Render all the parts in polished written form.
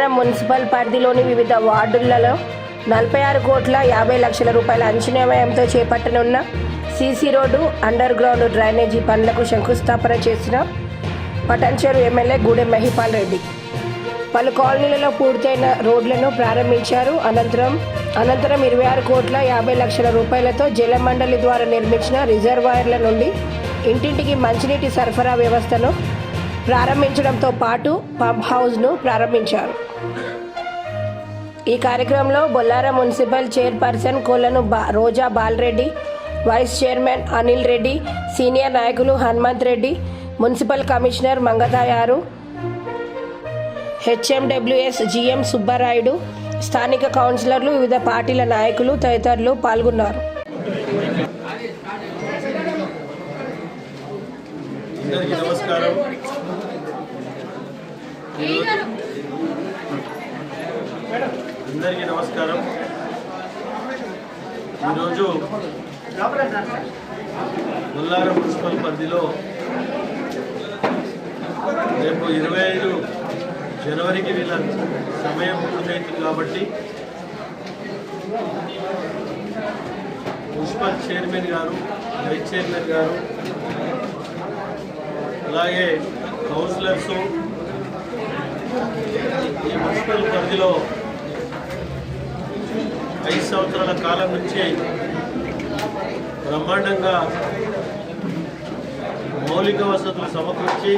Bollaram municipal పరిధిలోని వివిధ వార్డులలో 46 కోట్ల 50 లక్షల రూపాయల అంచనా వ్యయంతో చేపట్టనున్న CC road, under ground drainage పనులకు శంకుస్థాపన చేసిన పటాన్చెరు ఎమ్మెల్యే గూడెం మహిపాల్ రెడ్డి పలు కాలనీలలో పూర్తయిన రోడ్లను ప్రారంభించారు. అనంతరం 26 కోట్ల 50 లక్షల రూపాయలతో జలమండలి ద్వారా నిర్మించిన రిజర్వాయర్ల నుండి ఇంటింటికి మంచినీటి సరఫరా వ్యవస్థను ప్రారంభించడంతో పాటు పంప్ హౌస్ను ప్రారంభించారు. ఈ కార్యక్రమంలో Bollaram municipal chairperson Kolanu Roja Balareddy, vice chairman Anil Reddy, senior నాయకులు Hanumanth Reddy, municipal commissioner Mangatayaru, HMWS GM Subbarayudu, స్థానిక కౌన్సిలర్లు, వివిధ పార్టీల నాయకులు తదితరులు పాల్గొన్నారు. అందరికీ నమస్కారం. ఈరోజు బొల్లారం మున్సిపల్ పరిధిలో రేపు 25 జనవరికి వీళ్ళ సమయం పూర్తవుతుంది కాబట్టి మున్సిపల్ చైర్మన్ గారు, వైస్ చైర్మన్ గారు, అలాగే కౌన్సిలర్స్ ఈ మున్సిపల్ పరిధిలో 5 సంవత్సరాల కాలం నుంచి బ్రహ్మాండంగా మౌలిక వసతులు సమకూర్చి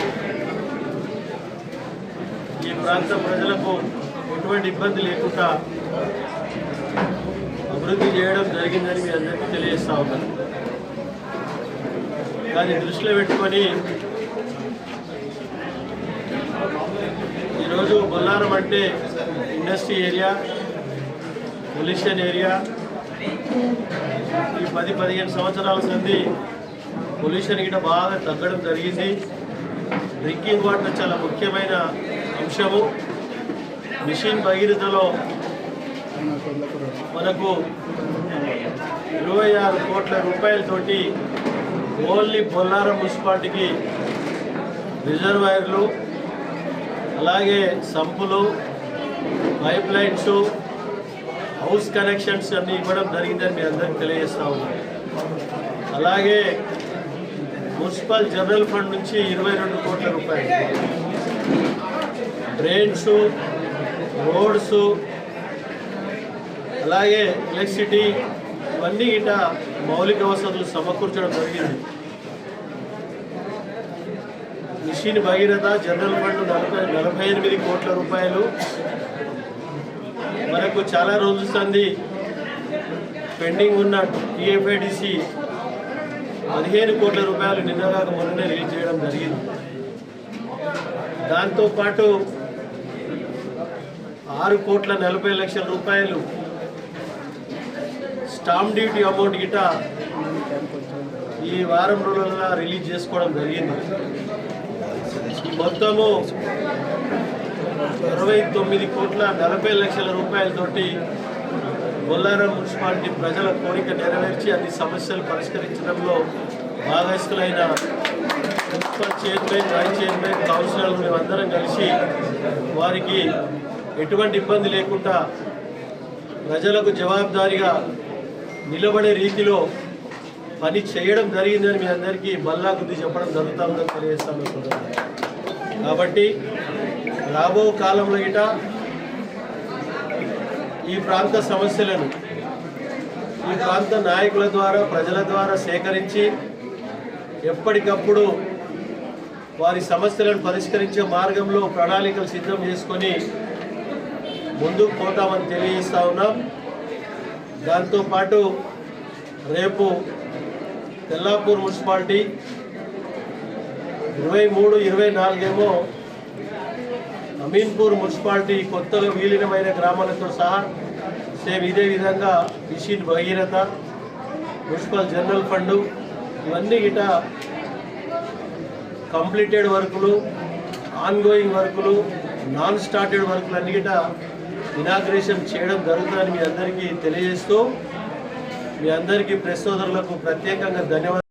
ఈ ప్రాంత ప్రజలకు ఎటువంటి ఇబ్బంది లేకుండా అభివృద్ధి చేయడం జరిగిందని మీ అందరికీ తెలియజేస్తూ ఉన్నాను. దాన్ని దృష్టిలో పెట్టుకొని ఈరోజు బొల్లారం అంటే ఇండస్ట్రీ ఏరియా, పొల్యూషన్ ఏరియా. ఈ 10-15 సంవత్సరాల సంది పొల్యూషన్ గిట బాగా తగ్గడం జరిగింది. డ్రింకింగ్ వాటర్ చాలా ముఖ్యమైన అంశము. మిషన్ భగీరథలో మనకు 26 కోట్ల రూపాయలతోటి ఓన్లీ బొల్లారం మున్సిపాలిటీకి రిజర్వాయర్లు, అలాగే సంపులు, పైప్ లైన్స్, హౌస్ కనెక్షన్స్ అన్నీ ఇవ్వడం జరిగిందని మీ అందరికీ తెలియజేస్తూ ఉన్నాను. అలాగే మున్సిపల్ జనరల్ ఫండ్ నుంచి 22 కోట్ల రూపాయలు, డ్రైన్స్, రోడ్స్, అలాగే ఎలక్ట్రిసిటీ ఇవన్నీ గిట మౌలిక వసతులు సమకూర్చడం జరిగింది. మిషన్ భగీరథ జనరల్ ఫండ్ 48 కోట్ల రూపాయలు. మనకు చాలా రోజుల సంది పెండింగ్ ఉన్న టీఎఫ్ఐడిసి 15 కోట్ల రూపాయలు నిన్నగాక మొన్ననే రిలీజ్ చేయడం జరిగింది. దాంతోపాటు 6 కోట్ల 40 లక్షల రూపాయలు స్టాంప్ డ్యూటీ అమౌంట్ గిట ఈ వారం రోజుల్లో రిలీజ్ చేసుకోవడం జరిగింది. మొత్తము 69 కోట్ల 40 లక్షల రూపాయలతోటి బొల్లారం మున్సిపాలిటీ ప్రజల కోరిక నెరవేర్చి అన్ని సమస్యలు పరిష్కరించడంలో భాగస్థులైన మున్సిపల్ చైర్మన్, వైస్ చైర్మన్, కౌన్సిలర్లు మేమందరం కలిసి వారికి ఎటువంటి ఇబ్బంది లేకుండా ప్రజలకు జవాబుదారీగా నిలబడే రీతిలో పని చేయడం జరిగిందని మీ అందరికీ బల్లా గుద్ది చెప్పడం జరుగుతుందని తెలియజేస్తాను. కాబట్టి రాబో కాలంలో గిట ఈ ప్రాంత సమస్యలను ఈ ప్రాంత నాయకుల ద్వారా, ప్రజల ద్వారా సేకరించి ఎప్పటికప్పుడు వారి సమస్యలను పరిష్కరించే మార్గంలో ప్రణాళికలు సిద్ధం చేసుకొని ముందుకు పోతామని తెలియజేస్తూ ఉన్నాం. దాంతోపాటు రేపు తెల్లాపూర్ మున్సిపాలిటీ 23, 24 ఏమో అమీన్పూర్ మున్సిపాలిటీ కొత్తగా విలీనమైన గ్రామాలతో సహా సేమ్ ఇదే విధంగా mission Bhagiratha, municipal general fund ఇవన్నీ గిట కంప్లీటెడ్ వర్కులు, ఆన్గోయింగ్ వర్కులు, నాన్ స్టార్టెడ్ వర్కులు అన్ని గిట ఇనాగ్రేషన్ చేయడం జరుగుతుందని మీ అందరికీ తెలియజేస్తూ మీ అందరికీ ప్రెస్ సోదరులకు ప్రత్యేకంగా ధన్యవాదాలు.